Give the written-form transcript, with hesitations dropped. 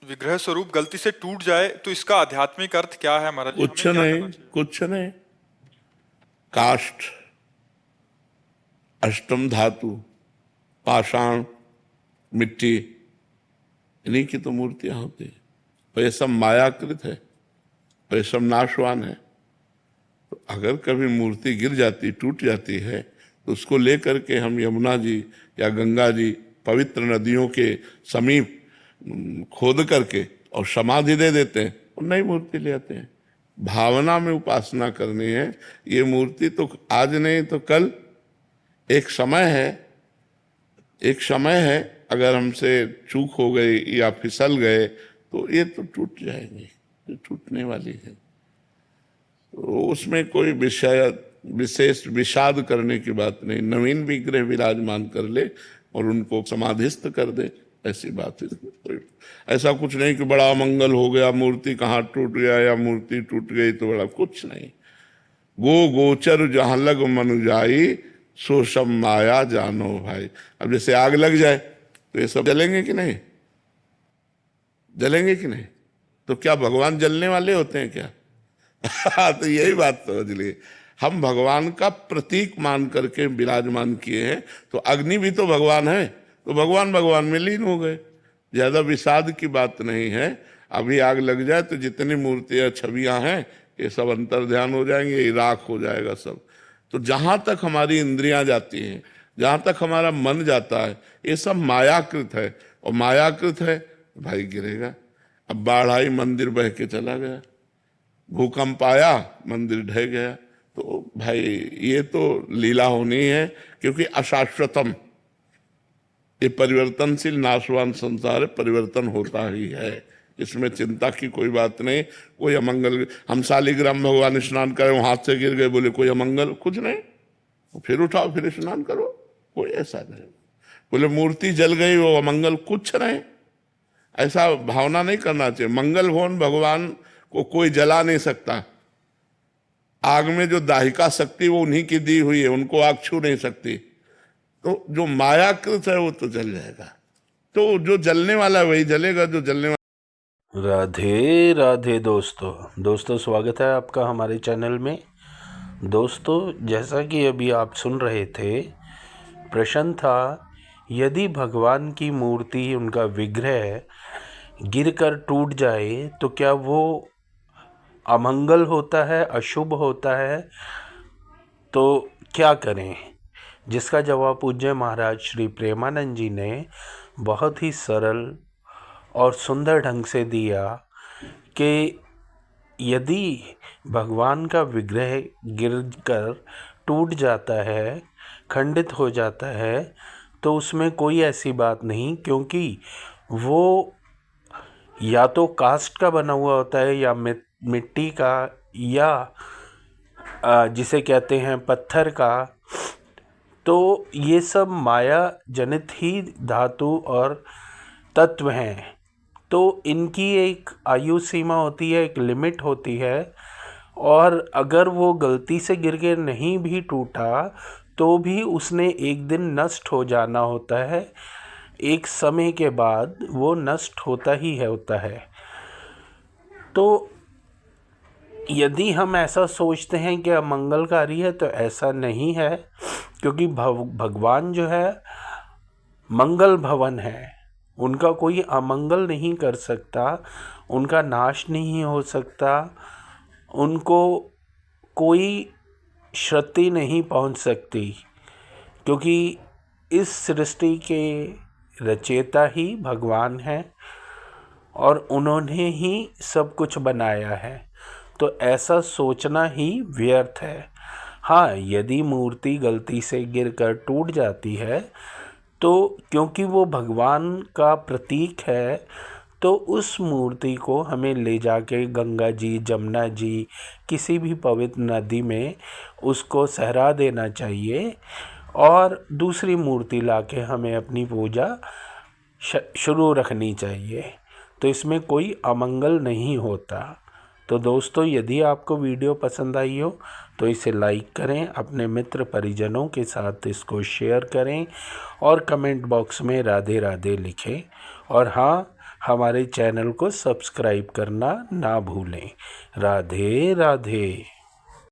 विग्रह स्वरूप गलती से टूट जाए तो इसका आध्यात्मिक अर्थ क्या है महाराज जी? कुछ हमें क्या नहीं, करना चाहिए? कुछ नहीं। काष्ठ, अष्टम धातु, पाषाण, मिट्टी, इन्हीं की तो मूर्तियां होती है। और ये सब मायाकृत है और ये सब नाशवान है। तो अगर कभी मूर्ति गिर जाती, टूट जाती है, तो उसको लेकर के हम यमुना जी या गंगा जी, पवित्र नदियों के समीप खोद करके और समाधि दे देते हैं और नई मूर्ति ले आते हैं। भावना में उपासना करनी है। ये मूर्ति तो आज नहीं तो कल, एक समय है, एक समय है। अगर हमसे चूक हो गई या फिसल गए तो ये तो टूट जाएंगे, ये टूटने वाली है। तो उसमें कोई विशेष विषाद करने की बात नहीं। नवीन विग्रह विराजमान कर ले और उनको समाधिस्थ कर दे, ऐसी बात है। कोई ऐसा कुछ नहीं कि बड़ा अमंगल हो गया, मूर्ति कहाँ टूट गया या मूर्ति टूट गई तो बड़ा, कुछ नहीं। गो गोचर जहां लग मनु जाई, सो सब माया जानो भाई। अब जैसे आग लग जाए तो ये सब जलेंगे कि नहीं? जलेंगे कि नहीं? तो क्या भगवान जलने वाले होते हैं क्या? तो यही बात समझ लिए। हम भगवान का प्रतीक मान करके विराजमान किए हैं, तो अग्नि भी तो भगवान है, तो भगवान भगवान में लीन हो गए। ज्यादा विषाद की बात नहीं है। अभी आग लग जाए तो जितनी मूर्तियां छवियां हैं ये सब अंतर ध्यान हो जाएंगे, ये राख हो जाएगा सब। तो जहां तक हमारी इंद्रियां जाती हैं, जहां तक हमारा मन जाता है, ये सब मायाकृत है। और मायाकृत है भाई गिरेगा। अब बाढ़ आई, मंदिर बह के चला गया। भूकंप आया, मंदिर ढह गया। तो भाई ये तो लीला होनी है, क्योंकि अशाश्वतम, ये परिवर्तनशील नाशवान संसार है, परिवर्तन होता ही है, इसमें चिंता की कोई बात नहीं। कोई अमंगल, हम शालिग्राम भगवान स्नान करें, हाथ से गिर गए, बोले कोई अमंगल, कुछ नहीं। फिर उठाओ, फिर स्नान करो, कोई ऐसा नहीं। बोले मूर्ति जल गई वो अमंगल, कुछ नहीं। ऐसा भावना नहीं करना चाहिए। मंगल भवन भगवान को कोई जला नहीं सकता। आग में जो दाहिका शक्ति वो उन्हीं की दी हुई है, उनको आग छू नहीं सकती। तो जो मायाकृत है वो तो जल जाएगा। तो जो जलने वाला है वही जलेगा, जो जलने वाला। राधे राधे दोस्तों, स्वागत है आपका हमारे चैनल में। दोस्तों, जैसा कि अभी आप सुन रहे थे, प्रश्न था यदि भगवान की मूर्ति, उनका विग्रह गिरकर टूट जाए तो क्या वो अमंगल होता है, अशुभ होता है? तो क्या करें? जिसका जवाब पूज्य महाराज श्री प्रेमानंद जी ने बहुत ही सरल और सुंदर ढंग से दिया कि यदि भगवान का विग्रह गिरकर टूट जाता है, खंडित हो जाता है, तो उसमें कोई ऐसी बात नहीं, क्योंकि वो या तो कास्ट का बना हुआ होता है या मिट्टी का, या जिसे कहते हैं पत्थर का। तो ये सब माया जनित ही धातु और तत्व हैं। तो इनकी एक आयु सीमा होती है, एक लिमिट होती है। और अगर वो गलती से गिर के नहीं भी टूटा तो भी उसने एक दिन नष्ट हो जाना होता है। एक समय के बाद वो नष्ट होता ही होता है। तो यदि हम ऐसा सोचते हैं कि अमंगलकारी है, तो ऐसा नहीं है, क्योंकि भगवान जो है मंगल भवन है। उनका कोई अमंगल नहीं कर सकता, उनका नाश नहीं हो सकता, उनको कोई क्षति नहीं पहुंच सकती, क्योंकि इस सृष्टि के रचयिता ही भगवान हैं और उन्होंने ही सब कुछ बनाया है। तो ऐसा सोचना ही व्यर्थ है। हाँ, यदि मूर्ति गलती से गिरकर टूट जाती है तो क्योंकि वो भगवान का प्रतीक है, तो उस मूर्ति को हमें ले जाके गंगा जी, जमुना जी, किसी भी पवित्र नदी में उसको सहरा देना चाहिए और दूसरी मूर्ति लाके हमें अपनी पूजा शुरू रखनी चाहिए। तो इसमें कोई अमंगल नहीं होता। तो दोस्तों, यदि आपको वीडियो पसंद आई हो तो इसे लाइक करें, अपने मित्र परिजनों के साथ इसको शेयर करें और कमेंट बॉक्स में राधे राधे लिखें। और हाँ, हमारे चैनल को सब्सक्राइब करना ना भूलें। राधे राधे।